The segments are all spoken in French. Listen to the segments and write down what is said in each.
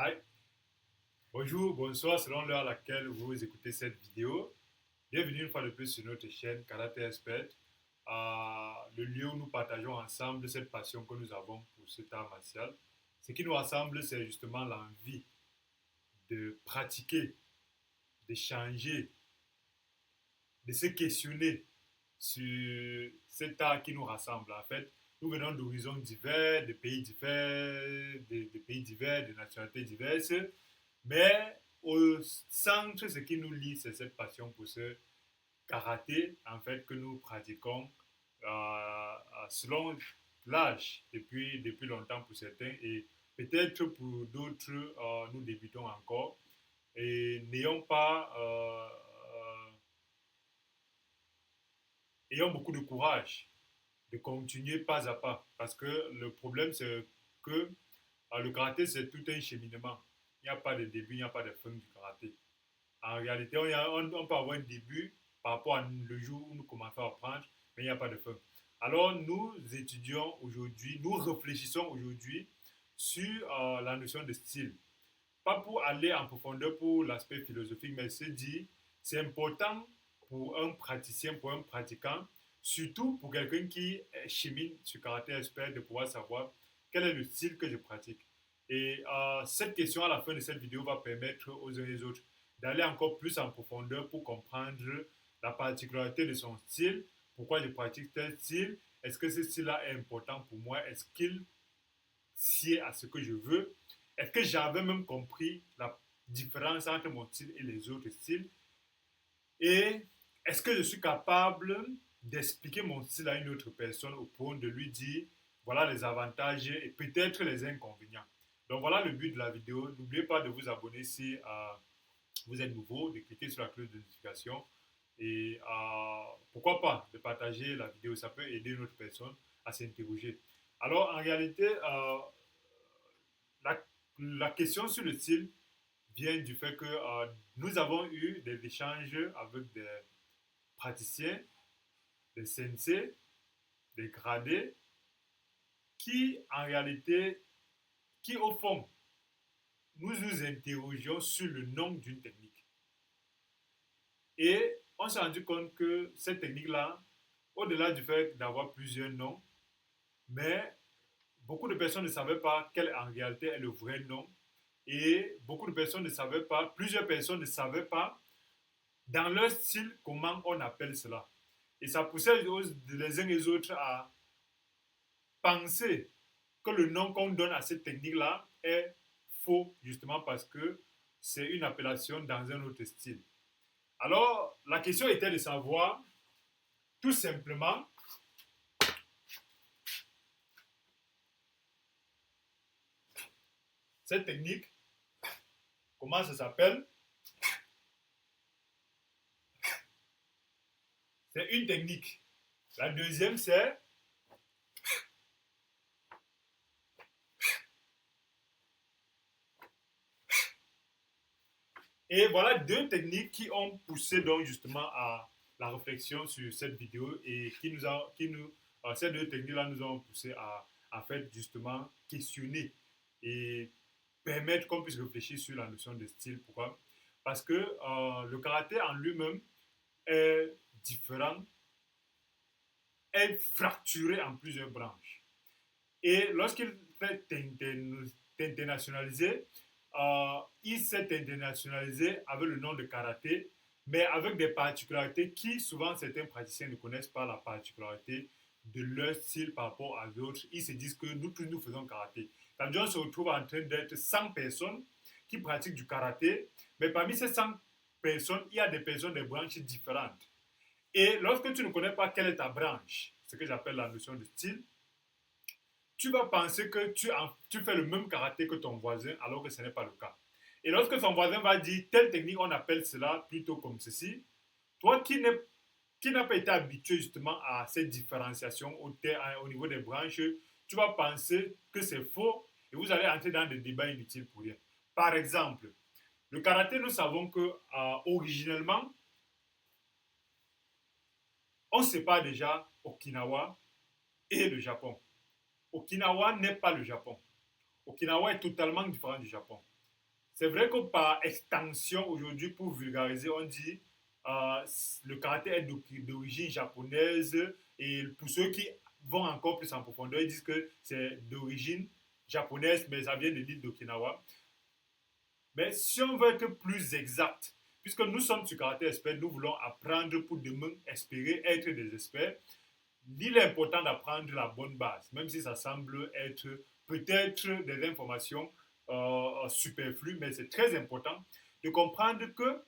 Hi. Bonjour, bonsoir, selon l'heure à laquelle vous écoutez cette vidéo. Bienvenue une fois de plus sur notre chaîne Karaté Expert, le lieu où nous partageons ensemble cette passion que nous avons pour cet art martial. Ce qui nous rassemble, c'est justement l'envie de pratiquer, d'échanger, de se questionner sur cet art qui nous rassemble. En fait, nous venons d'horizons divers, de pays divers, de pays divers, de nationalités diverses. Mais au centre, ce qui nous lie, c'est cette passion pour ce karaté, en fait, que nous pratiquons selon l'âge, depuis longtemps pour certains, et peut-être pour d'autres, nous débutons encore. Et ayons beaucoup de courage de continuer pas à pas, parce que le problème, c'est que le karaté, c'est tout un cheminement. Il n'y a pas de début, il n'y a pas de fin du karaté. En réalité, on peut avoir un début par rapport à le jour où nous commençons à apprendre, mais il n'y a pas de fin. Alors, nous étudions aujourd'hui, nous réfléchissons aujourd'hui sur la notion de style. Pas pour aller en profondeur pour l'aspect philosophique, mais se dire, c'est important pour un praticien, pour un pratiquant, surtout pour quelqu'un qui chemine sur caractère expert, de pouvoir savoir quel est le style que je pratique. Et cette question à la fin de cette vidéo va permettre aux uns et aux autres d'aller encore plus en profondeur pour comprendre la particularité de son style, pourquoi je pratique tel style, est-ce que ce style-là est important pour moi, est-ce qu'il sied à ce que je veux, est-ce que j'avais même compris la différence entre mon style et les autres styles, et est-ce que je suis capable d'expliquer mon style à une autre personne au point de lui dire voilà les avantages et peut-être les inconvénients. Donc voilà le but de la vidéo. N'oubliez pas de vous abonner si vous êtes nouveau, de cliquer sur la cloche de notification et pourquoi pas de partager la vidéo. Ça peut aider une autre personne à s'interroger. Alors en réalité, la, la question sur le style vient du fait que nous avons eu des échanges avec des praticiens, des sensei, des gradés, qui en réalité, qui au fond, nous nous interrogions sur le nom d'une technique. Et on s'est rendu compte que cette technique-là, au-delà du fait d'avoir plusieurs noms, mais beaucoup de personnes ne savaient pas quel en réalité est le vrai nom. Et beaucoup de personnes ne savaient pas, plusieurs personnes ne savaient pas dans leur style comment on appelle cela. Et ça poussait les uns et les autres à penser que le nom qu'on donne à cette technique-là est faux, justement parce que c'est une appellation dans un autre style. Alors, la question était de savoir, tout simplement, cette technique, comment ça s'appelle? C'est une technique. La deuxième, c'est et voilà deux techniques qui ont poussé donc justement à la réflexion sur cette vidéo et ces deux techniques-là nous ont poussé à fait justement questionner et permettre qu'on puisse réfléchir sur la notion de style. Pourquoi? Parce que le karaté en lui-même est différent, est fracturé en plusieurs branches. Et lorsqu'il fait internationaliser, il s'est internationalisé avec le nom de karaté, mais avec des particularités qui, souvent, certains praticiens ne connaissent pas la particularité de leur style par rapport à d'autres. Ils se disent que nous tous nous faisons karaté. Quand on se retrouve en train d'être 100 personnes qui pratiquent du karaté, mais parmi ces 100 personnes, il y a des personnes de branches différentes. Et lorsque tu ne connais pas quelle est ta branche, ce que j'appelle la notion de style, tu vas penser que tu fais le même karaté que ton voisin alors que ce n'est pas le cas. Et lorsque ton voisin va dire telle technique, on appelle cela plutôt comme ceci, toi qui n'as pas été habitué justement à cette différenciation au niveau des branches, tu vas penser que c'est faux et vous allez entrer dans des débats inutiles pour rien. Par exemple, le karaté, nous savons que originellement, on sépare déjà Okinawa et le Japon. Okinawa n'est pas le Japon. Okinawa est totalement différent du Japon. C'est vrai que par extension, aujourd'hui, pour vulgariser, on dit le karaté est d'origine japonaise. Et pour ceux qui vont encore plus en profondeur, ils disent que c'est d'origine japonaise, mais ça vient de l'île d'Okinawa. Mais si on veut être plus exact, puisque nous sommes sur karaté expert, nous voulons apprendre pour demain espérer être des experts. Il est important d'apprendre la bonne base, même si ça semble être peut-être des informations superflues, mais c'est très important de comprendre que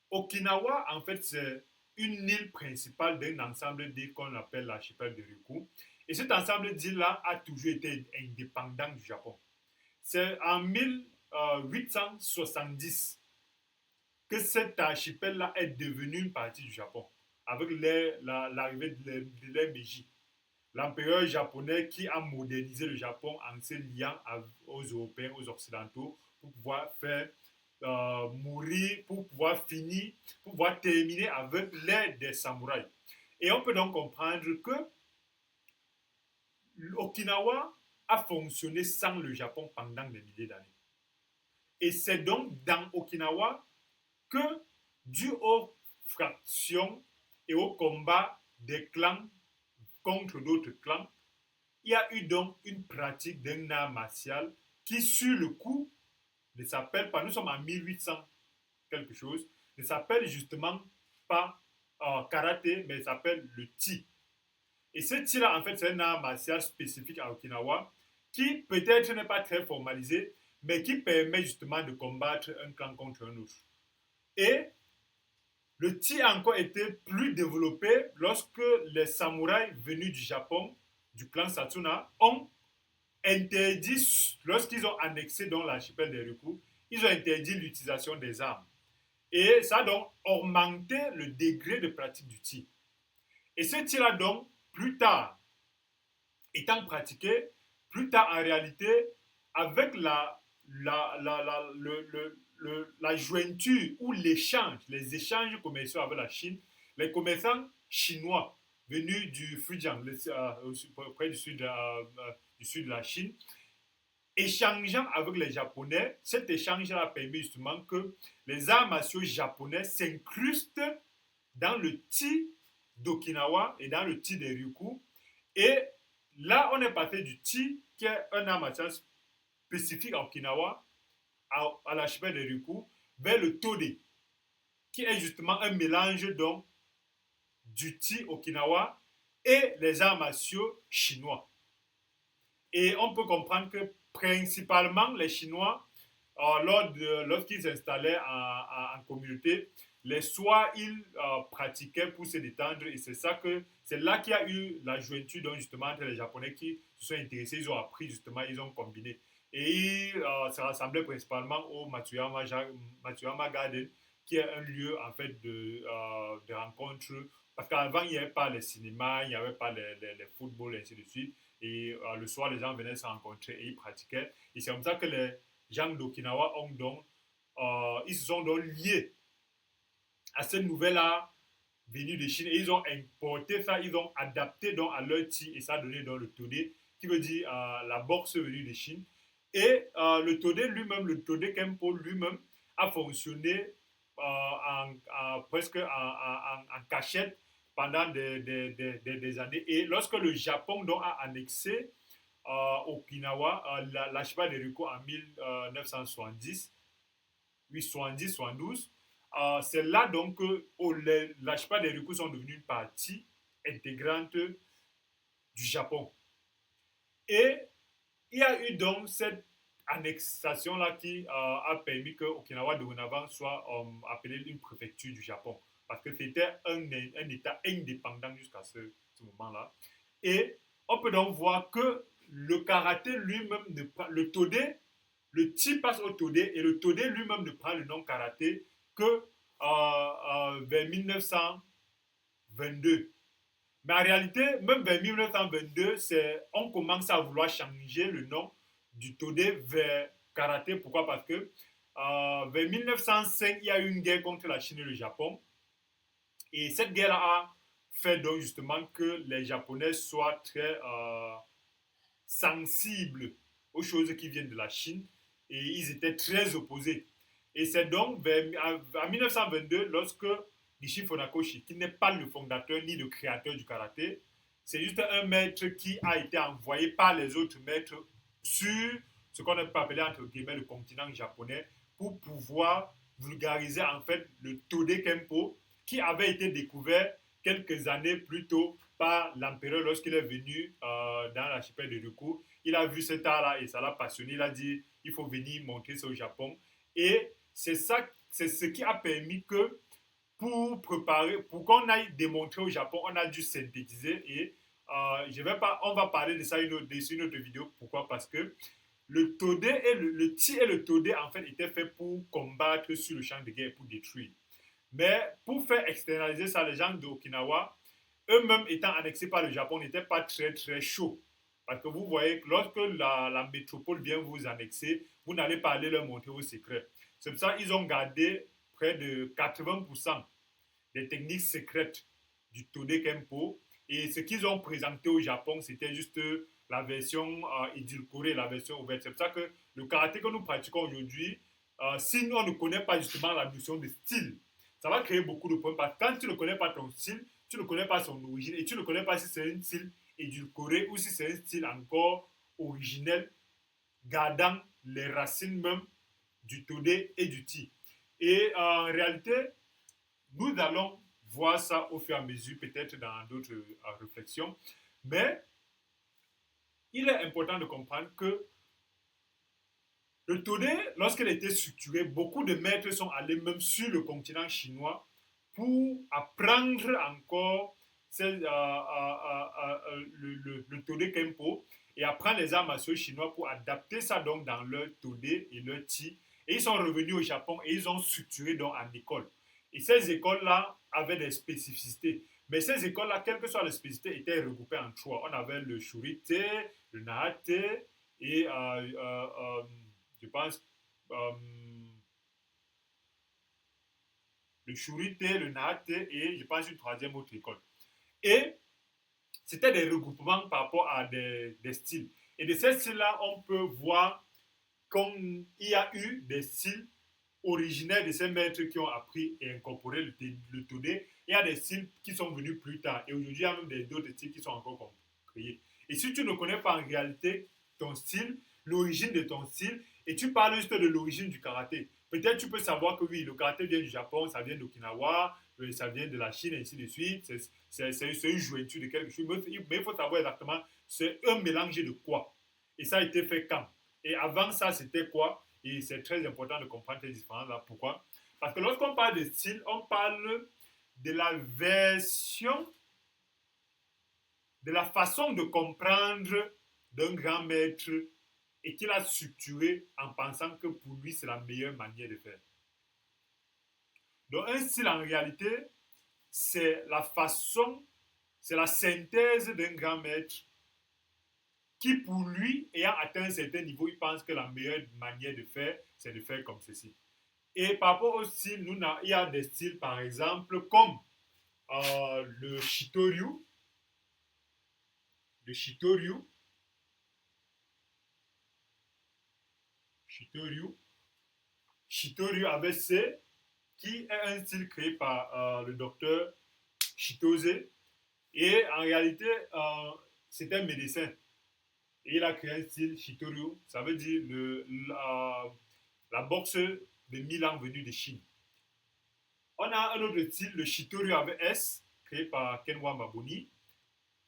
Okinawa, en fait, c'est une île principale d'un ensemble d'îles qu'on appelle l'archipel de Ryukyu. Et cet ensemble d'îles-là a toujours été indépendant du Japon. C'est en 1870 que cet archipel-là est devenu une partie du Japon, avec l'arrivée de l'ère Meiji, l'empereur japonais qui a modernisé le Japon en se liant aux Européens, aux Occidentaux, pour pouvoir faire mourir, pour pouvoir finir, pour pouvoir terminer avec l'ère des samouraïs. Et on peut donc comprendre que l'Okinawa a fonctionné sans le Japon pendant des milliers d'années. Et c'est donc dans Okinawa que, dû aux fractions et aux combats des clans contre d'autres clans, il y a eu donc une pratique d'un art martial qui, sur le coup, ne s'appelle pas, nous sommes en 1800 quelque chose, ne s'appelle justement pas karaté, mais s'appelle le ti. Et ce ti-là, en fait, c'est un art martial spécifique à Okinawa qui peut-être n'est pas très formalisé, mais qui permet justement de combattre un clan contre un autre. Et le ti a encore été plus développé lorsque les samouraïs venus du Japon, du clan Satsuna, ont interdit, lorsqu'ils ont annexé dans l'archipel des Ryukyu, ils ont interdit l'utilisation des armes. Et ça a donc augmenté le degré de pratique du tir. Et ce tir-là, donc, plus tard, étant pratiqué, plus tard en réalité, avec la jointure ou l'échange, les échanges commerciaux avec la Chine, les commerçants chinois venus du Fujian, près du sud de la Chine, échangeant avec les Japonais, cet échange-là a permis justement que les arts martiaux japonais s'incrustent dans le ti d'Okinawa et dans le ti des Ryukyu. Et là, on est passé du ti, qui est un art martial spécifique à Okinawa, à l'archipel des Ryukyu, vers le tode, qui est justement un mélange donc du ti Okinawa et les arts martiaux chinois. Et on peut comprendre que principalement les Chinois, lorsqu'ils s'installaient en communauté, les soirs, ils pratiquaient pour se détendre. Et c'est là qu'il y a eu la jointure donc, justement entre les Japonais qui se sont intéressés, ils ont appris justement, ils ont combiné. Et ça rassemblait principalement au Matsuyama Garden, qui est un lieu en fait de rencontre. Parce qu'avant, il n'y avait pas les cinémas, il n'y avait pas les footballs, et ainsi de suite. Et le soir, les gens venaient se rencontrer et ils pratiquaient. Et c'est comme ça que les gens d'Okinawa ont donc, ils se sont donc liés à cette nouvelle art venue de Chine. Et ils ont importé ça, ils ont adapté donc à leur ti et ça a donné donc le todé, qui veut dire la boxe venue de Chine. Et le todé lui-même, le todé Kempo lui-même, a fonctionné presque en cachette pendant des années. Et lorsque le Japon donc, a annexé Okinawa, l'archipel de Ryukyu en 1970, oui, 70, 72, c'est là donc que l'archipel de Ryukyu sont devenus une partie intégrante du Japon. Et il y a eu donc cette annexation-là qui a permis que Okinawa dorénavant soit appelé une préfecture du Japon. Parce que c'était un État indépendant jusqu'à ce moment-là. Et on peut donc voir que le karaté lui-même, le todé, le ti passe au todé et le todé lui-même ne prend le nom karaté que vers 1922. Mais en réalité, même vers 1922, on commence à vouloir changer le nom du todé vers karaté. Pourquoi? Parce que vers 1905, il y a eu une guerre contre la Chine et le Japon. Et cette guerre a fait donc justement que les Japonais soient très sensibles aux choses qui viennent de la Chine. et ils étaient très opposés. Et c'est donc en 1922, lorsque Gishi Funakoshi, qui n'est pas le fondateur ni le créateur du karaté, c'est juste un maître qui a été envoyé par les autres maîtres sur ce qu'on peut appeler entre guillemets le continent japonais pour pouvoir vulgariser en fait le Tode Kempo qui avait été découvert quelques années plus tôt par l'empereur lorsqu'il est venu dans l'archipel de Ryukyu. Il a vu cet art-là et ça l'a passionné. Il a dit il faut venir montrer ça au Japon. Et c'est ça, c'est ce qui a permis que pour préparer, pour qu'on aille démontrer au Japon, on a dû synthétiser et je vais pas, on va parler de ça sur une autre vidéo. Pourquoi? Parce que le Tode et le Ti et le Tode en fait étaient faits pour combattre sur le champ de guerre, pour détruire. Mais pour faire externaliser ça, les gens d'Okinawa, eux-mêmes étant annexés par le Japon, n'étaient pas très très chauds. Parce que vous voyez, lorsque la métropole vient vous annexer, vous n'allez pas aller leur montrer vos secrets. C'est pour ça qu'ils ont gardé près de 80% des techniques secrètes du Tode Kempo. Et ce qu'ils ont présenté au Japon, c'était juste la version édulcorée, la version ouverte. C'est pour ça que le karaté que nous pratiquons aujourd'hui, si on ne connaît pas justement la notion de style, ça va créer beaucoup de problèmes. Parce que quand tu ne connais pas ton style, tu ne connais pas son origine et tu ne connais pas si c'est un style édulcoré ou si c'est un style encore originel, gardant les racines même du Tode et du Ti. Et en réalité, nous allons voir ça au fur et à mesure, peut-être dans d'autres réflexions. Mais il est important de comprendre que le Tode, lorsqu'il était structuré, beaucoup de maîtres sont allés même sur le continent chinois pour apprendre encore le Tode Kempo et apprendre les arts martiaux chinois pour adapter ça donc dans leur Tode et leur Ti. Et ils sont revenus au Japon et ils ont structuré donc en école. Et ces écoles-là avaient des spécificités. Mais ces écoles-là, quelles que soient les spécificités, étaient regroupées en trois. On avait le Shurite, le Nahate et je pense euh, le Shurite, le Nahate et je pense une troisième autre école. Et c'était des regroupements par rapport à des styles. Et de ces styles-là, on peut voir qu'il y a eu des styles originaires de ces maîtres qui ont appris et incorporé le Tode. Il y a des styles qui sont venus plus tard. Et aujourd'hui, il y a même d'autres styles qui sont encore créés. Et si tu ne connais pas en réalité ton style, l'origine de ton style, et tu parles juste de l'origine du karaté, peut-être tu peux savoir que oui, le karaté vient du Japon, ça vient d'Okinawa, ça vient de la Chine, et ainsi de suite. C'est une jointure de quelque chose. Mais il faut savoir exactement, c'est un mélange de quoi. Et ça a été fait quand. Et avant ça, c'était quoi. Et c'est très important de comprendre ces différences-là. Pourquoi? Parce que lorsqu'on parle de style, on parle de la version, de la façon de comprendre d'un grand maître et qu'il a structuré en pensant que pour lui, c'est la meilleure manière de faire. Donc, un style, en réalité, c'est la façon, c'est la synthèse d'un grand maître qui, pour lui, ayant atteint un certain niveau, il pense que la meilleure manière de faire, c'est de faire comme ceci. Et par rapport au style, il y a des styles, par exemple, comme le Shitoryu. Le Shitoryu. Shitoryu. Shitoryu ABC, qui est un style créé par le docteur Shitose. Et en réalité, c'est un médecin. Et il a créé un style Shitoryu. Ça veut dire la boxe de 1000 ans venue de Chine. On a un autre style, le Shitoryu avec S, créé par Kenwa Mabuni.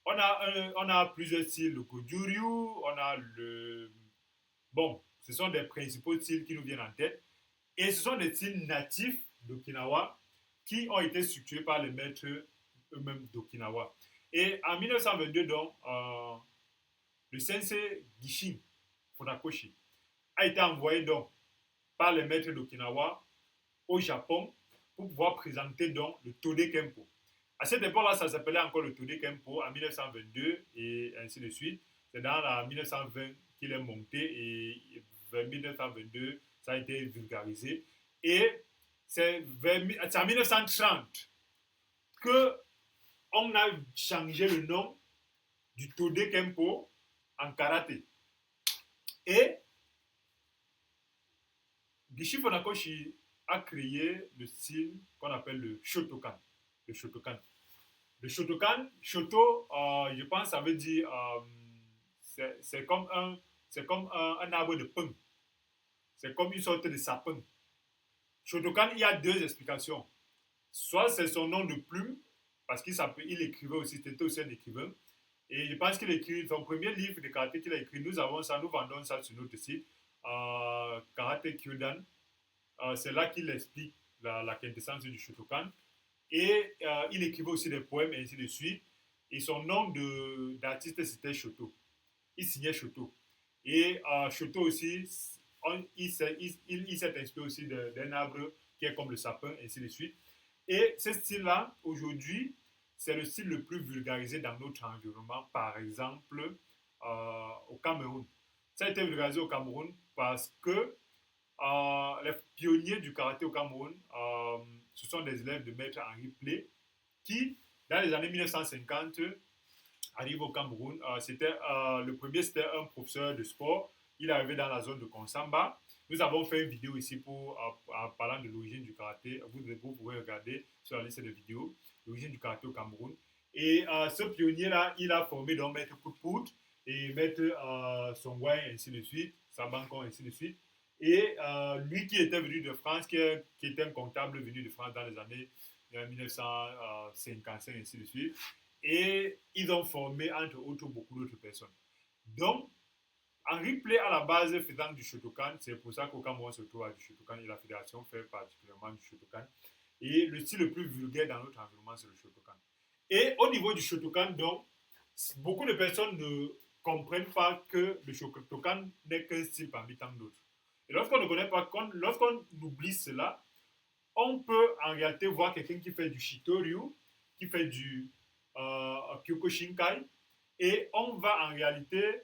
On a plusieurs styles, le Kojuryu, on a le... Bon, ce sont des principaux styles qui nous viennent en tête. Et ce sont des styles natifs d'Okinawa qui ont été structurés par les maîtres eux-mêmes d'Okinawa. Et en 1922, donc, le sensei Gishin Funakoshi a été envoyé donc par les maîtres d'Okinawa au Japon pour pouvoir présenter donc le Tode Kempo. À cette époque-là, ça s'appelait encore le Tode Kempo en 1922 et ainsi de suite. C'est dans la 1920 qu'il est monté et vers 1922, ça a été vulgarisé. Et c'est en 1930 qu'on a changé le nom du Tode Kempo en karaté. Et Gishi Funakoshi a créé le style qu'on appelle le Shotokan. Le Shotokan. Le Shotokan, Shoto, je pense, ça veut dire, c'est comme un arbre de pin. C'est comme une sorte de sapin. Shotokan, il y a deux explications. Soit c'est son nom de plume, parce qu'il écrivait aussi, c'était aussi un écrivain. Et je pense qu'il écrit son premier livre de karaté qu'il a écrit. Nous avons ça, nous vendons ça sur notre site, Karate Kyodan. C'est là qu'il explique la quintessence du Shotokan. Et il écrivait aussi des poèmes et ainsi de suite. Et son nom d'artiste, c'était Shoto. Il signait Shoto. Et Shoto aussi, il s'est inspiré aussi d'un arbre qui est comme le sapin, et ainsi de suite. Et ce style-là, aujourd'hui, c'est le style le plus vulgarisé dans notre environnement, par exemple au Cameroun. Ça a été vulgarisé au Cameroun parce que les pionniers du karaté au Cameroun, ce sont des élèves de maître Henri Plé qui, dans les années 1950, arrivent au Cameroun. Le premier, c'était un professeur de sport. Il est arrivé dans la zone de Konsamba. Nous avons fait une vidéo ici en parlant de l'origine du karaté. Vous pouvez regarder sur la liste de vidéos l'origine du karaté au Cameroun. Et ce pionnier-là, il a formé donc Maître Pout et Maître Songwai, ainsi de suite, Sabankon, ainsi de suite. Et lui qui était venu de France, qui était un comptable venu de France dans les années 1955, ainsi de suite. Et ils ont formé, entre autres, beaucoup d'autres personnes. Donc, Henri Plé, à la base, faisant du Shotokan, c'est pour ça qu'au Cameroun se trouve à du Shotokan et la fédération fait particulièrement du Shotokan. Et le style le plus vulgaire dans notre environnement, c'est le Shotokan. Et au niveau du Shotokan, donc, beaucoup de personnes ne comprennent pas que le Shotokan n'est qu'un style parmi tant d'autres. Et lorsqu'on ne connaît pas, lorsqu'on oublie cela, on peut en réalité voir quelqu'un qui fait du Shitoryu, qui fait du Kyokushinkai, et on va en réalité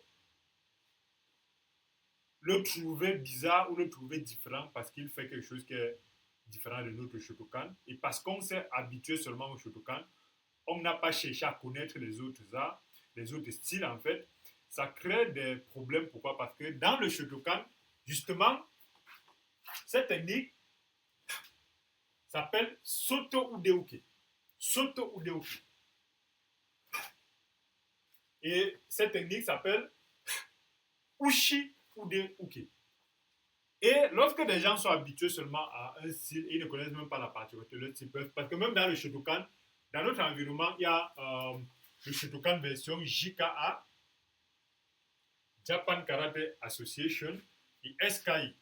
le trouver bizarre ou le trouver différent parce qu'il fait quelque chose qui est différent de notre Shotokan. Et parce qu'on s'est habitué seulement au Shotokan, on n'a pas cherché à connaître les autres arts, les autres styles en fait. Ça crée des problèmes. Pourquoi? Parce que dans le Shotokan, justement, cette technique s'appelle Soto Udeuke. Soto Udeuke. Et cette technique s'appelle Ushi Udeuke. Et lorsque des gens sont habitués seulement à un style et ils ne connaissent même pas la particularité de leur style, parce que même dans le Shotokan, dans notre environnement, il y a le Shotokan version JKA, Japan Karate Association, et SKI,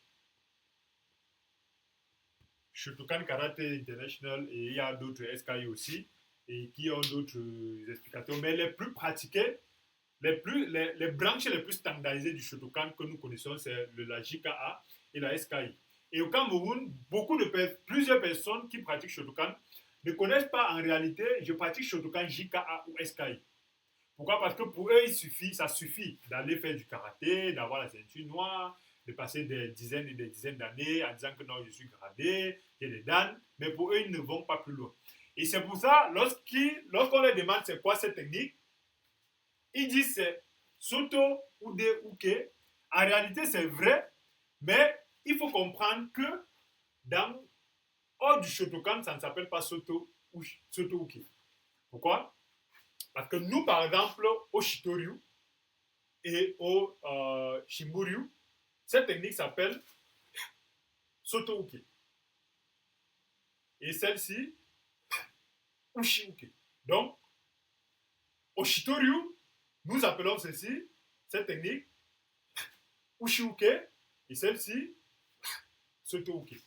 Shotokan Karate International, et il y a d'autres SKI aussi, et qui ont d'autres explications. Mais les plus pratiqués, les branches les plus standardisées du Shotokan que nous connaissons, c'est la JKA et la SKI. Et au Cameroun, plusieurs personnes qui pratiquent Shotokan ne connaissent pas en réalité, je pratique Shotokan JKA ou SKI. Pourquoi? Parce que pour eux, ça suffit d'aller faire du karaté, d'avoir la ceinture noire, de passer des dizaines et des dizaines d'années en disant que non, je suis gradé, il y a des dan, mais pour eux, ils ne vont pas plus loin. Et c'est pour ça, lorsqu'on leur demande c'est quoi cette technique, ils disent c'est Soto ou de Uke. En réalité, c'est vrai, mais il faut comprendre que hors du Shotokan, ça ne s'appelle pas Soto ou Soto Uke. Pourquoi? Parce que nous, par exemple, au Shitoryu et au Shimburyu, cette technique s'appelle Soto Uke. Et celle-ci, Ushi Uke. Donc, au Shitoryu, nous appelons cette technique Ushi Uke et celle-ci Soto Uke.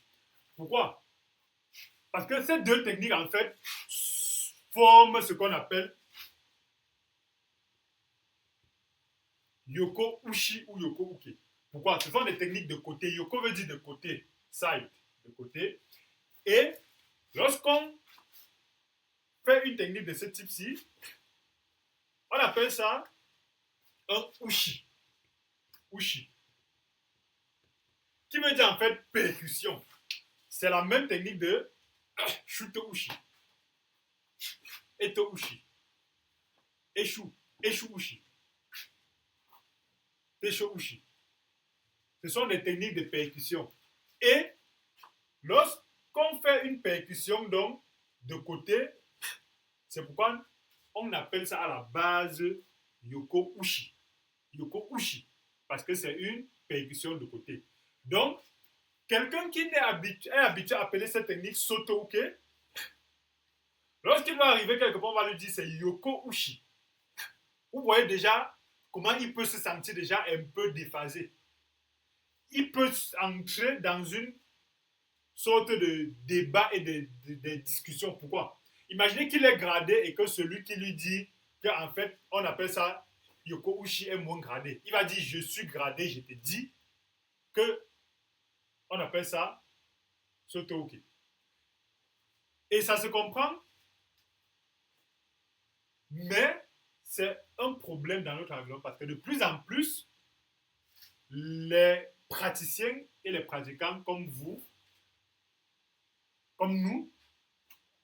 Pourquoi? Parce que ces deux techniques, en fait, forment ce qu'on appelle Yoko Ushi ou Yoko Uke. Pourquoi? Ce sont des techniques de côté. Yoko veut dire de côté, side, de côté. Et lorsqu'on fait une technique de ce type-ci, on appelle ça un Ushi. Ushi. Qui veut dire en fait percussion. C'est la même technique de Shuto Ushi. Eto Ushi. Eshu. Eshu Ushi. Tesho Ushi. Ce sont des techniques de percussion. Et Lorsqu'on fait une percussion donc de côté, c'est pourquoi on appelle ça à la base Yoko Ushi. Yoko Ushi. Parce que c'est une percussion de côté. Donc, quelqu'un qui est habitué à appeler cette technique Soto Uke, lorsqu'il va arriver quelque part, on va lui dire c'est Yoko Ushi. Vous voyez déjà comment il peut se sentir déjà un peu déphasé. Il peut entrer dans une sorte de débat et de discussion. Pourquoi? Imaginez qu'il est gradé et que celui qui lui dit qu'en fait, on appelle ça Yoko Ushi est moins gradé. Il va dire je suis gradé, je te dis que on appelle ça Soto-uke. Et ça se comprend, mais c'est un problème dans notre environnement parce que de plus en plus, les praticiens et les pratiquants comme vous, comme nous,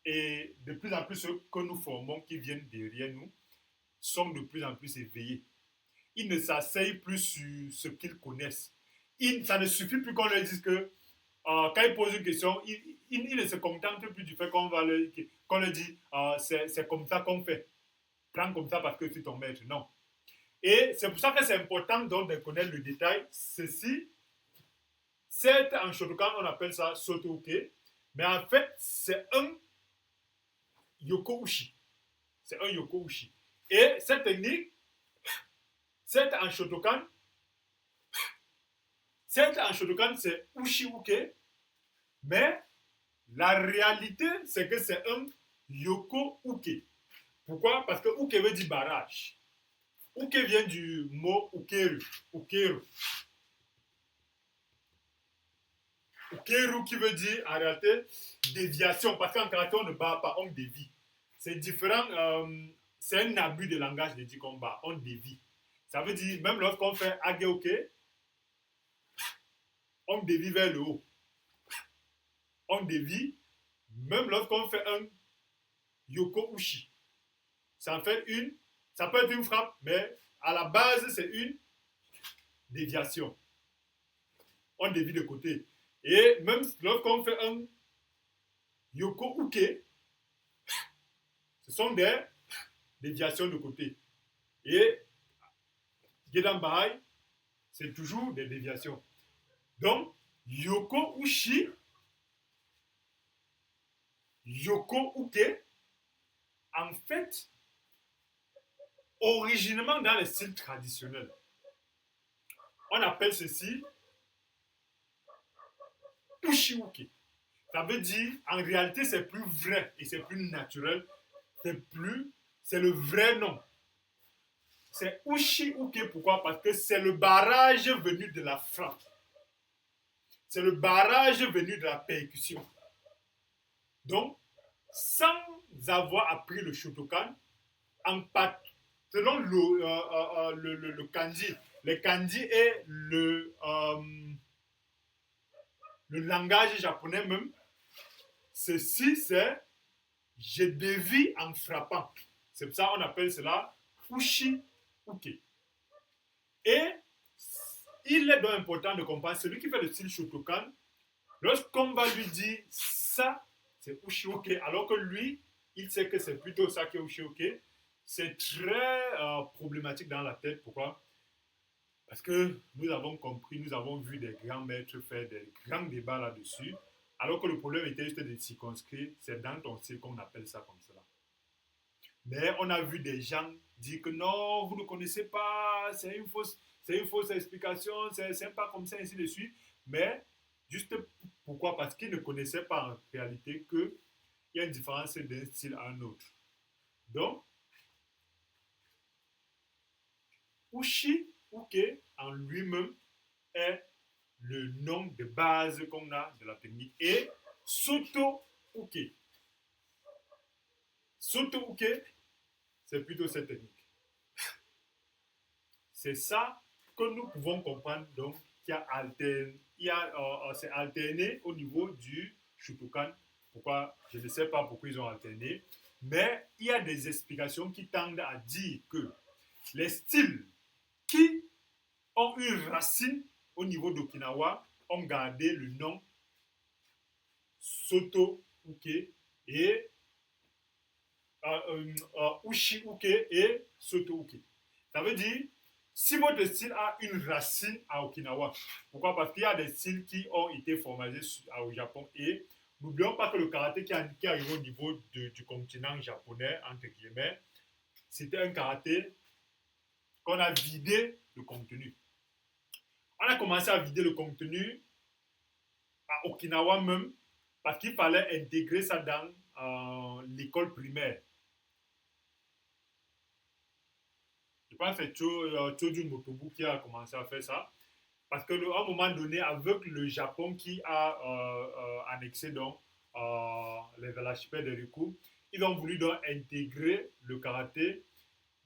et de plus en plus ceux que nous formons qui viennent derrière nous, sont de plus en plus éveillés. Ils ne s'asseyent plus sur ce qu'ils connaissent. Ça ne suffit plus qu'on leur dise que quand ils posent une question, ils ne se contentent plus du fait qu'on leur dit c'est comme ça qu'on fait. Prends comme ça parce que c'est ton maître. Non. Et c'est pour ça que c'est important donc de connaître le détail. Ceci, c'est en Shotokan, on appelle ça Soto-uke, mais en fait, c'est un Yoko-ushi. C'est un Yoko-ushi. Et cette technique, c'est en Shotokan, c'est Ushi-uke, mais la réalité, c'est que c'est un Yoko-uke. Pourquoi? Parce que uke veut dire barrage. Uke vient du mot ukeru. Ukeru. Ukeru qui veut dire en réalité déviation. Parce qu'en karaté, on ne bat pas, on dévie. C'est différent. C'est un abus de langage de dire qu'on bat. On dévie. Ça veut dire, même lorsqu'on fait ageuke, on dévie vers le haut. On dévie, même lorsqu'on fait un yoko ushi. Ça peut être une frappe, mais à la base, c'est une déviation. On dévie de côté. Et même lorsqu'on fait un yoko uke, ce sont des déviations de côté. Et Gedan Bahai, c'est toujours des déviations. Donc, yoko ushi, yoko uke, en fait, originellement dans les styles traditionnels, on appelle ceci Ushi-uke. Ça veut dire, en réalité, c'est plus vrai et c'est plus naturel. C'est le vrai nom. C'est Ushi-uke. Pourquoi? Parce que c'est le barrage venu de la frappe. C'est le barrage venu de la percussion. Donc, sans avoir appris le Shotokan, selon le kanji, le kanji est le langage japonais même, ceci c'est je dévie en frappant. C'est pour ça qu'on appelle cela Ushi-uke. Et il est donc important de comprendre, celui qui fait le style Shotokan, lorsqu'on va lui dire ça, c'est Ushi-uke, alors que lui, il sait que c'est plutôt ça qui est Ushi-uke, c'est très problématique dans la tête. Pourquoi? Parce que nous avons compris, nous avons vu des grands maîtres faire des grands débats là-dessus, alors que le problème était juste de circonscrire, c'est dans ton style qu'on appelle ça comme cela. Mais on a vu des gens dire que non, vous ne connaissez pas, c'est une fausse explication, c'est pas comme ça, ainsi de suite. Mais juste pourquoi? Parce qu'ils ne connaissaient pas en réalité qu'il y a une différence d'un style à un autre. Donc, Ushi-uke en lui-même est le nom de base qu'on a de la technique. Et Soto-uke. Soto-uke, c'est plutôt cette technique. C'est ça que nous pouvons comprendre donc c'est alterné au niveau du Shotokan. Pourquoi? Je ne sais pas pourquoi ils ont alterné, mais il y a des explications qui tendent à dire que les styles qui ont une racine au niveau d'Okinawa ont gardé le nom Soto Uke et Ushi Uke et Soto Uke. Ça veut dire, si votre style a une racine à Okinawa, pourquoi? Parce qu'il y a des styles qui ont été formalisés au Japon et n'oublions pas que le karaté qui arrive au niveau du continent japonais, entre guillemets, c'était un karaté qu'on a vidé le contenu. On a commencé à vider le contenu à Okinawa même parce qu'il fallait intégrer ça dans l'école primaire. Je pense que c'est Chodun Motobu qui a commencé à faire ça. Parce qu'à un moment donné, avec le Japon qui a annexé donc, l'archipel de Ryukyu, ils ont voulu donc intégrer le karaté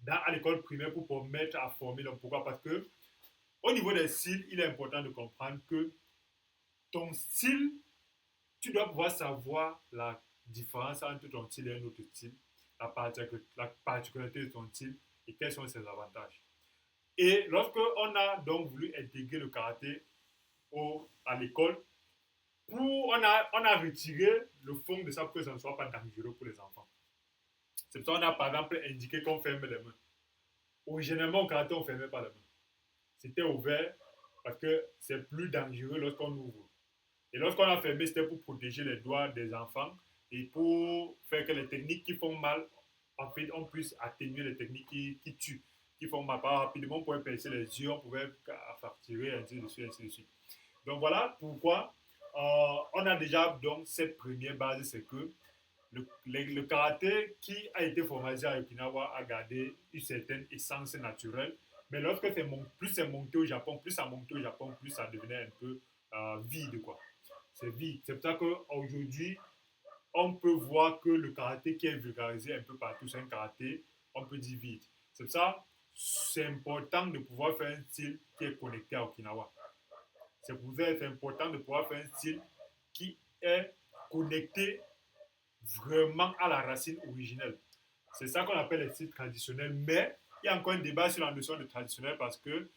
à l'école primaire pour permettre à former. Donc pourquoi? Parce que au niveau des styles, il est important de comprendre que ton style, tu dois pouvoir savoir la différence entre ton style et un autre style, la particularité de ton style et quels sont ses avantages. Et lorsque on a donc voulu intégrer le karaté à l'école, on a retiré le fond de ça pour que ça ne soit pas dangereux pour les enfants. C'est pour ça qu'on a par exemple indiqué qu'on ferme les mains. Originalement au karaté, on ne fermait pas les mains. C'était ouvert parce que c'est plus dangereux lorsqu'on ouvre. Et lorsqu'on a fermé, c'était pour protéger les doigts des enfants et pour faire que les techniques qui font mal, en fait, on puisse atténuer les techniques qui tuent, qui font mal. Pas rapidement, on pouvait percer les yeux, on pouvait fracturer, ainsi de suite, ainsi de suite. Donc voilà pourquoi on a déjà donc cette première base, c'est que le karaté qui a été formalisé à Okinawa a gardé une certaine essence naturelle. Mais lorsque plus c'est monté au Japon, plus ça montait au Japon, plus ça devenait un peu vide, quoi. C'est vide. C'est pour ça qu'aujourd'hui, on peut voir que le karaté qui est vulgarisé un peu partout, c'est un karaté, on peut dire vide. C'est pour ça c'est important de pouvoir faire un style qui est connecté à Okinawa. C'est pour ça que c'est important de pouvoir faire un style qui est connecté vraiment à la racine originelle. C'est ça qu'on appelle les styles traditionnels. Mais il y a encore un débat sur la notion de traditionnel parce que le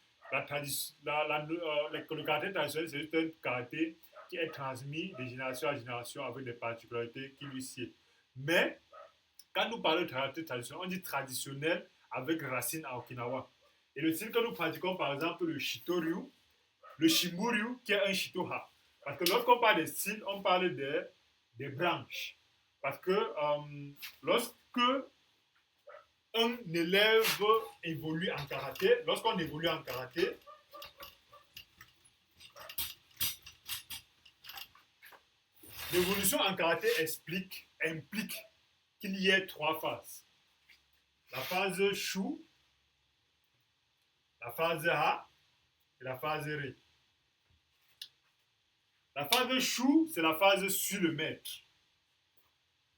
karaté traditionnel, c'est juste un karaté qui est transmis de génération à génération avec des particularités qui lui sied. Mais quand nous parlons de karaté traditionnel, on dit traditionnel avec racine à Okinawa. Et le style que nous pratiquons, par exemple, le Shitoryu, le Shimuryu, qui est un Shitoha. Parce que lorsqu'on parle des styles, on parle des branches. Parce que lorsque un élève évolue en karaté, lorsqu'on évolue en karaté, l'évolution en karaté implique qu'il y ait trois phases. La phase Shu, la phase Ha et la phase Re. La phase Shu, c'est la phase sur le maître.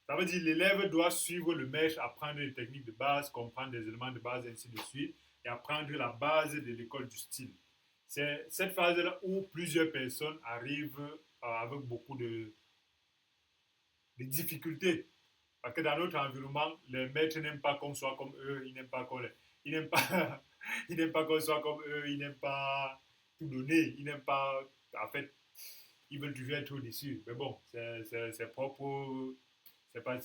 Ça veut dire que l'élève doit suivre le maître, apprendre les techniques de base, comprendre des éléments de base, ainsi de suite, et apprendre la base de l'école du style. C'est cette phase-là où plusieurs personnes arrivent avec beaucoup de difficultés. Parce que dans notre environnement, les maîtres n'aiment pas qu'on soit comme eux, ils n'aiment pas qu'on ils n'aiment pas, ils n'aiment pas qu'on soit comme eux, ils n'aiment pas tout donner, ils n'aiment pas, en fait, ils veulent toujours être au-dessus. Mais bon, c'est propre, c'est pas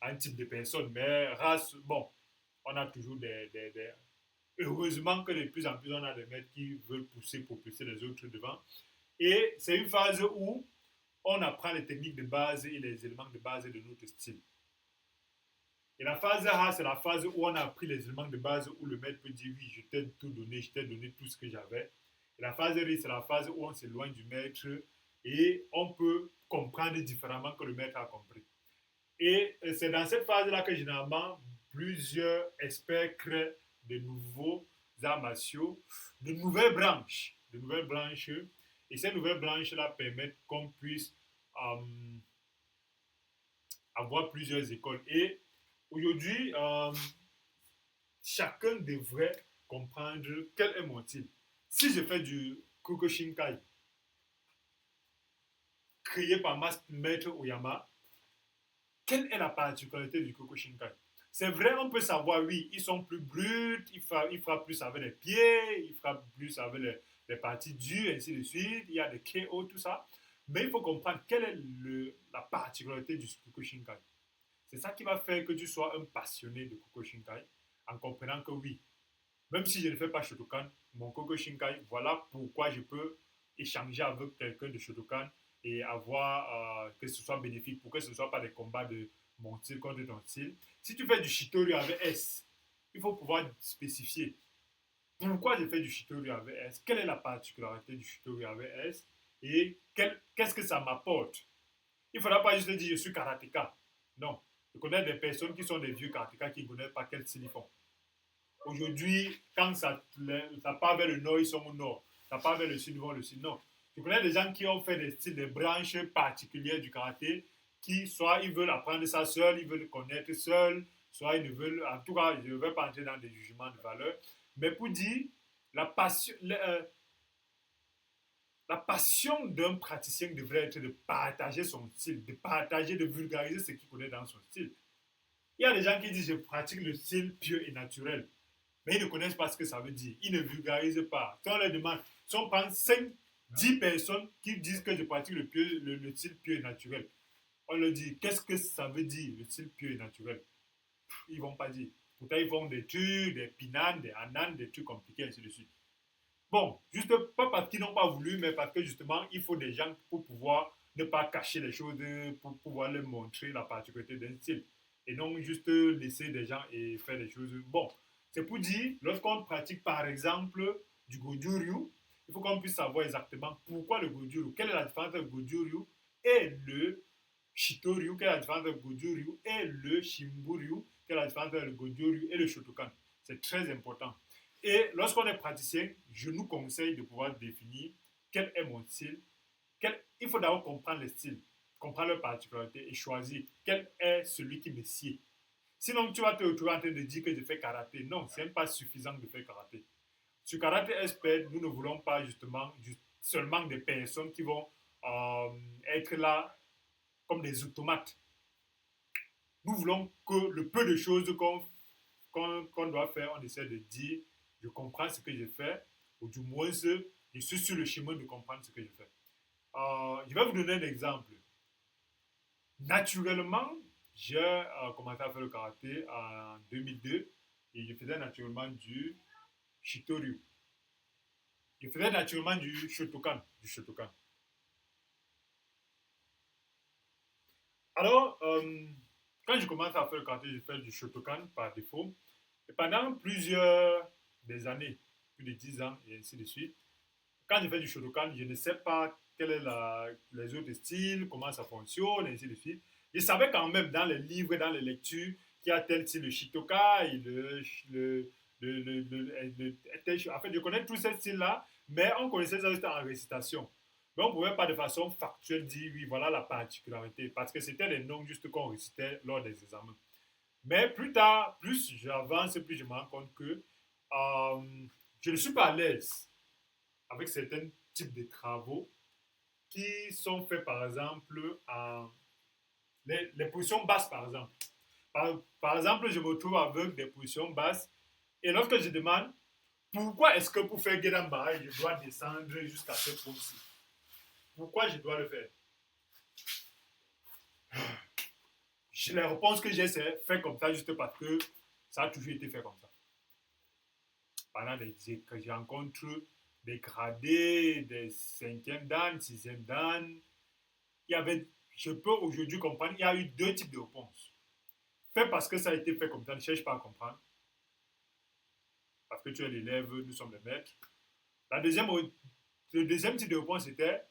un type de personne, mais race, bon, on a toujours heureusement que de plus en plus on a des maîtres qui veulent propulser les autres devant. Et c'est une phase où on apprend les techniques de base et les éléments de base de notre style. Et la phase A, c'est la phase où on a appris les éléments de base où le maître peut dire oui, je t'ai tout donné, je t'ai donné tout ce que j'avais. Et la phase R, c'est la phase où on s'éloigne du maître et on peut comprendre différemment que le maître a compris. Et c'est dans cette phase-là que généralement plusieurs experts créent de nouveaux arts martiaux, de nouvelles branches. Et ces nouvelles branches-là permettent qu'on puisse avoir plusieurs écoles. Et aujourd'hui, chacun devrait comprendre quel est mon style. Si je fais du Kyokushinkai, créé par Maître Oyama, quelle est la particularité du Kyokushinkai? C'est vrai, on peut savoir, oui, ils sont plus bruts, il fera plus avec les pieds, il fera plus avec les parties dures, ainsi de suite, il y a des KO, tout ça. Mais il faut comprendre quelle est la particularité du Kukushinkai. C'est ça qui va faire que tu sois un passionné de Kukushinkai, en comprenant que oui, même si je ne fais pas Shotokan, mon Kukushinkai, voilà pourquoi je peux échanger avec quelqu'un de Shotokan et avoir que ce soit bénéfique, pour que ce ne soit pas des combats de mon style contre ton style. Si tu fais du Shitoryu avec S, il faut pouvoir spécifier pourquoi je fais du Shitoryu avec S, quelle est la particularité du Shitoryu avec S et qu'est-ce que ça m'apporte. Il ne faudra pas juste dire je suis karatéka. Non. Je connais des personnes qui sont des vieux karatékas qui ne connaissent pas quel style ils font. Aujourd'hui, quand ça part vers le nord, ils sont au nord. Ça part vers le sud, ils vont le sud. Non. Je connais des gens qui ont fait des styles, des branches particulières du karaté, qui soit ils veulent apprendre ça seuls, ils veulent connaître seuls, soit ils ne veulent. En tout cas, je ne vais pas entrer dans des jugements de valeur. Mais pour dire, la passion, la passion d'un praticien devrait être de partager son style, de partager, de vulgariser ce qu'il connaît dans son style. Il y a des gens qui disent je pratique le style pieux et naturel, mais ils ne connaissent pas ce que ça veut dire. Ils ne vulgarisent pas. Si on leur demande, si on prend 5, 10 personnes qui disent que je pratique le style pieux et naturel, on leur dit qu'est-ce que ça veut dire le style pieux et naturel. Ils ne vont pas dire. Pourtant, ils font des trucs, des pinanes, des ananes, des trucs compliqués, ainsi de suite. Bon, juste pas parce qu'ils n'ont pas voulu, mais parce que justement, il faut des gens pour pouvoir ne pas cacher les choses, pour pouvoir leur montrer la particularité d'un style. Et non juste laisser des gens et faire des choses. Bon, c'est pour dire, lorsqu'on pratique par exemple du Goju-Ryu, il faut qu'on puisse savoir exactement pourquoi le Goju-Ryu, quelle est la différence entre le Goju-Ryu et le Shito-Ryu, quelle est la différence entre le Goju-Ryu et le Shimbu-Ryu, quelle est la différence entre le Goju-Ryu et le Shotokan. C'est très important. Et lorsqu'on est praticien, je nous conseille de pouvoir définir quel est mon style. Il faut d'abord comprendre les styles, comprendre leurs particularités et choisir quel est celui qui me sied. Sinon, tu vas te retrouver en train de dire que je fais karaté. Non, ce n'est pas suffisant de faire karaté. Sur Karaté Expert, nous ne voulons pas justement seulement des personnes qui vont être là comme des automates. Nous voulons que le peu de choses qu'on doit faire, on essaie de dire je comprends ce que je fais, ou du moins je suis sur le chemin de comprendre ce que je fais. Je vais vous donner un exemple. Naturellement, j'ai commencé à faire le karaté en 2002 et je faisais naturellement du Shitoryu. Je faisais naturellement du Shotokan. Alors, quand je commence à faire le karaté, je fais du Shotokan par défaut. Et pendant plusieurs des années, plus de 10 ans et ainsi de suite, quand je fais du Shotokan, je ne sais pas quels sont les autres styles, comment ça fonctionne, et ainsi de suite. Je savais quand même dans les livres, dans les lectures, qu'il y a tel style, le Shitoka et en fait, je connais tous ces styles-là, mais on connaissait ça juste en récitation. Mais on ne pouvait pas de façon factuelle dire, oui, voilà la particularité, parce que c'était les noms juste qu'on récitait lors des examens. Mais plus tard, plus j'avance, plus je me rends compte que je ne suis pas à l'aise avec certains types de travaux qui sont faits, par exemple, en les positions basses, par exemple. Par exemple, je me retrouve avec des positions basses et lorsque je demande pourquoi est-ce que pour faire Gedamba, je dois descendre jusqu'à ce point-ci, pourquoi je dois le faire, les réponses que j'ai, c'est fait comme ça juste parce que ça a toujours été fait comme ça. Pendant que je rencontre des gradés, des 5e dan, 6e dan, je peux aujourd'hui comprendre, il y a eu deux types de réponses. Fait parce que ça a été fait comme ça, ne cherche pas à comprendre. Parce que tu es l'élève, nous sommes les maîtres. Le deuxième type de réponse c'était,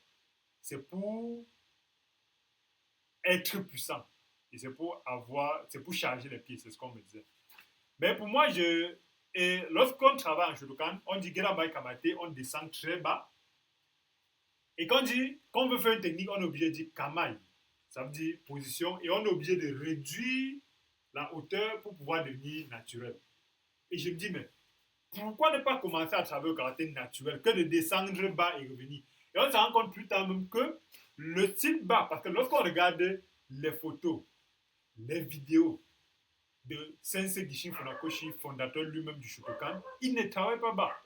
c'est pour être puissant. Et c'est pour charger les pieds, c'est ce qu'on me disait. Mais pour moi, et lorsqu'on travaille en Shotokan, on dit Gerabai Kamate, on descend très bas. Et quand on dit qu'on veut faire une technique, on est obligé de dire Kamai. Ça veut dire position. Et on est obligé de réduire la hauteur pour pouvoir devenir naturel. Et je me dis, mais pourquoi ne pas commencer à travailler au karaté naturel que de descendre bas et revenir. Et on se rend compte plus tard même que le style bas, parce que lorsqu'on regarde les photos, les vidéos de Sensei Gishin Funakoshi, fondateur lui-même du Shotokan, il ne travaille pas bas.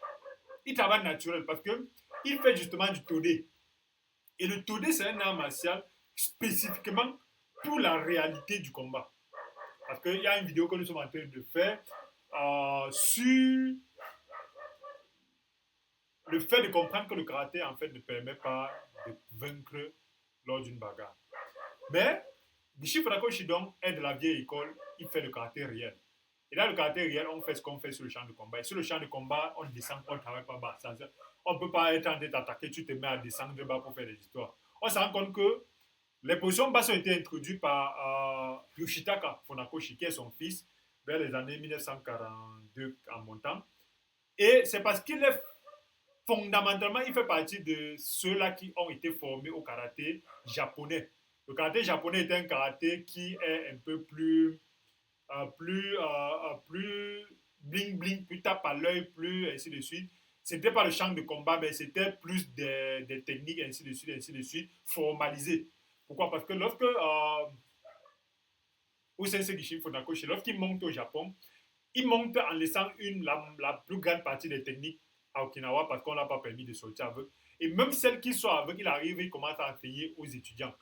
Il travaille naturel parce qu'il fait justement du todé. Et le Todé, c'est un art martial spécifiquement pour la réalité du combat. Parce qu'il y a une vidéo que nous sommes en train de faire sur le fait de comprendre que le karaté, en fait, ne permet pas de vaincre lors d'une bagarre. Mais Gishi Fudako Shidong est de la vieille école, il fait le karaté réel. Et dans le karaté réel, on fait ce qu'on fait sur le champ de combat. Et sur le champ de combat, on descend, on ne travaille pas bas. On ne peut pas être en train d'attaquer, tu te mets à descendre de bas pour faire des histoires. On se rend compte que les positions basses ont été introduites par Yoshitaka Funakoshi, qui est son fils, vers les années 1942 en montant. Et c'est parce qu'il est fondamentalement, il fait partie de ceux-là qui ont été formés au karaté japonais. Le karaté japonais est un karaté qui est un peu plus bling bling, plus tape à l'œil, plus ainsi de suite. C'était pas le champ de combat, mais c'était plus des techniques, ainsi de suite, formalisées. Pourquoi? Parce que lorsque Sensei Gishin Funakoshi, lorsqu'il monte au Japon, il monte en laissant la plus grande partie des techniques à Okinawa parce qu'on n'a pas permis de sortir avec. Et même celles qui sont avec, il arrive, il commence à enseigner aux étudiants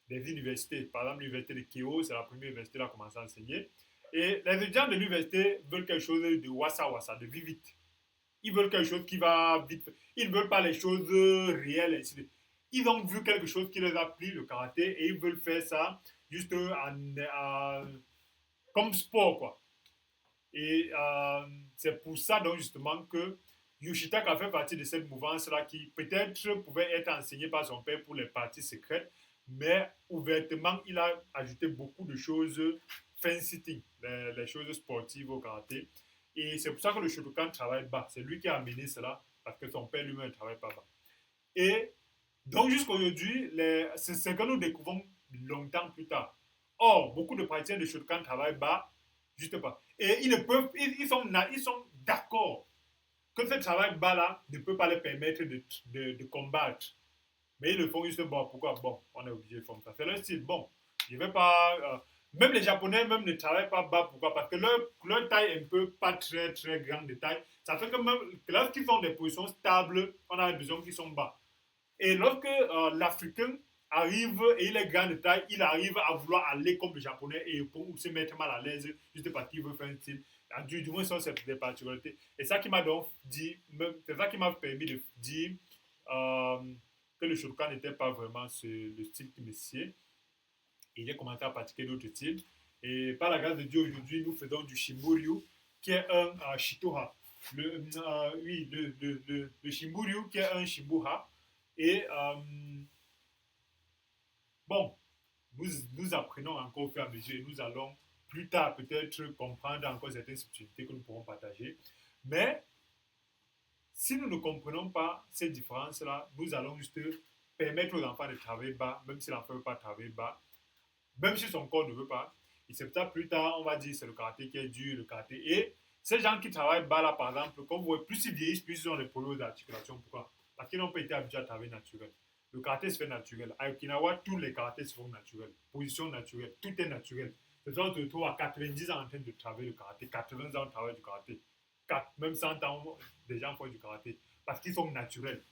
des universités. Par exemple, l'université de Keio, c'est la première université où il a commencé à enseigner. Et les étudiants de l'université veulent quelque chose de wassa wassa, de vite. Ils veulent quelque chose qui va vite. Ils ne veulent pas les choses réelles. Ils ont vu quelque chose qui les a plu, le karaté, et ils veulent faire ça juste comme sport, quoi. Et c'est pour ça, donc, justement, que Yoshitaka fait partie de cette mouvance-là qui peut-être pouvait être enseignée par son père pour les parties secrètes, mais ouvertement, il a ajouté beaucoup de choses fancy things, les choses sportives au karaté. Et c'est pour ça que le Shotokan travaille bas. C'est lui qui a amené cela, parce que son père lui-même ne travaille pas bas. Et donc, jusqu'à aujourd'hui, c'est ce que nous découvrons longtemps plus tard. Or, beaucoup de praticiens de Shotokan travaillent bas, juste pas. Et ils sont d'accord que ce travail bas-là ne peut pas leur permettre de combattre. Mais ils le font juste, bon, pourquoi? Bon, on est obligé de faire ça. C'est leur style. Bon, je vais pas. Même les Japonais même ne travaillent pas bas. Pourquoi? Parce que leur taille est un peu pas très, très grande de taille. Ça fait que même lorsqu'ils font des positions stables, on a besoin qu'ils sont bas. Et lorsque l'Africain arrive et il est grand de taille, il arrive à vouloir aller comme le Japonais et pour se mettre mal à l'aise juste parce qu'il veut faire un style. Du moins, ça, c'est des particularités. Et ça qui m'a donc dit, c'est ça qui m'a permis de dire euh, que le Shotokan n'était pas vraiment le style qui me sied. Et j'ai commencé à pratiquer d'autres styles. Et par la grâce de Dieu, aujourd'hui, nous faisons du Shimburyu, qui est un Shitoha. Oui, le Shimburyu, qui est un Shimbuha. Et bon, nous apprenons encore au fur et à mesure et nous allons plus tard peut-être comprendre encore certaines subtilités que nous pourrons partager. Mais si nous ne comprenons pas ces différences-là, nous allons juste permettre aux enfants de travailler bas, même si l'enfant ne veut pas travailler bas, même si son corps ne veut pas. Et c'est peut-être plus tard, on va dire c'est le karaté qui est dur, le karaté. Et ces gens qui travaillent bas là, par exemple, comme vous voyez, plus ils vieillissent, plus ils ont des problèmes d'articulation. Pourquoi? Parce qu'ils n'ont pas été habitués à travailler naturel. Le karaté se fait naturel. À Okinawa, tous les karatés se font naturels. Position naturelle, tout est naturel. C'est ça qu'on se retrouve à 90 ans en train de travailler le karaté, 80 ans de travail du karaté. Même 100 ans, des gens font du karaté. Parce qu'ils sont naturels.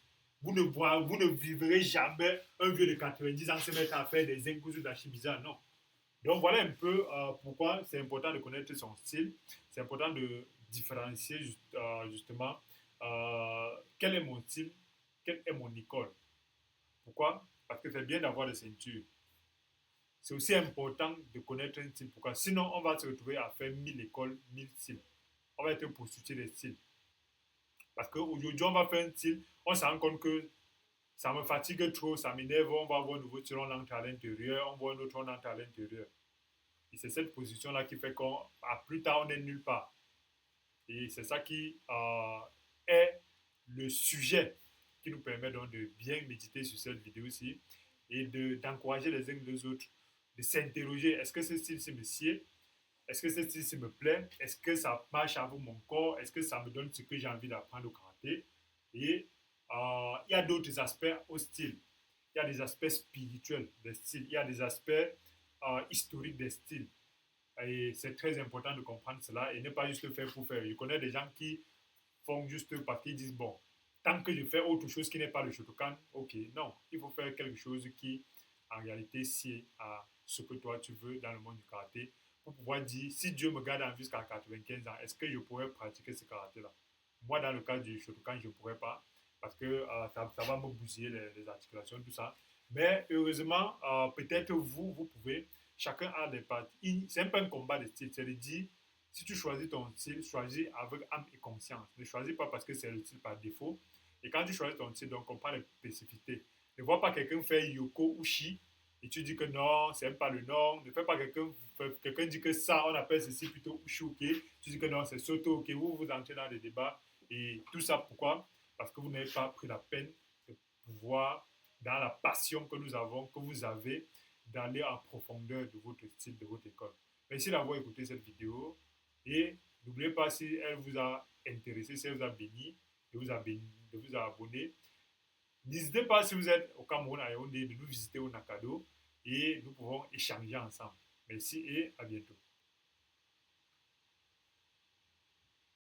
Vous ne vivrez jamais un vieux de 90 ans se mettre à faire des zenkuzu d'achibizan, non. Donc voilà un peu pourquoi c'est important de connaître son style. C'est important de différencier justement quel est mon style, quelle est mon école. Pourquoi? Parce que c'est bien d'avoir des ceintures. C'est aussi important de connaître un style. Pourquoi? Sinon, on va se retrouver à faire 1000 écoles, 1000 styles. On va être poursuivi des styles. Parce qu'aujourd'hui, on va faire un style, on se rend compte que ça me fatigue trop, ça m'énerve, on va avoir un nouveau style, on entre à l'intérieur, on voit un autre, on entre à l'intérieur. Et c'est cette position-là qui fait qu'à plus tard, on n'est nulle part. Et c'est ça qui est le sujet qui nous permet donc de bien méditer sur cette vidéo-ci et d'encourager les uns les autres, de s'interroger, est-ce que ce style me sied? Est-ce que ce style me plaît? Est-ce que ça marche avec mon corps? Est-ce que ça me donne ce que j'ai envie d'apprendre au karaté? Et il y a d'autres aspects au style. Il y a des aspects spirituels des styles. Il y a des aspects historiques des styles. Et c'est très important de comprendre cela et ne pas juste le faire pour faire. Je connais des gens qui font juste parce qu'ils disent, bon, tant que je fais autre chose qui n'est pas le Shotokan, ok, non. Il faut faire quelque chose qui, en réalité, sied à ce que toi tu veux dans le monde du karaté pour pouvoir dire, si Dieu me garde en jusqu'à 95 ans, est-ce que je pourrais pratiquer ce karaté-là? Moi, dans le cas du Shotokan, je ne pourrais pas parce que ça va me bousiller les articulations, tout ça. Mais heureusement, peut-être vous pouvez. Chacun a des parties. C'est un peu un combat de style. C'est de dire, si tu choisis ton style, choisis avec âme et conscience. Ne choisis pas parce que c'est le style par défaut. Et quand tu choisis ton style, donc comprends les spécificités. Ne vois pas quelqu'un faire Yoko ou Shi et tu dis que non, c'est même pas le nom. Ne fais pas quelqu'un dit que ça, on appelle ceci plutôt Ushuke. Tu dis que non, c'est Soto, ok. Vous entrez dans des débats. Et tout ça, pourquoi? Parce que vous n'avez pas pris la peine de pouvoir, dans la passion que nous avons, que vous avez, d'aller en profondeur de votre style, de votre école. Merci d'avoir écouté cette vidéo. Et n'oubliez pas, si elle vous a intéressé, si elle vous a béni, de vous abonner. N'hésitez pas, si vous êtes au Cameroun, à Yaoundé, de nous visiter au Nakado et nous pouvons échanger ensemble. Merci et à bientôt.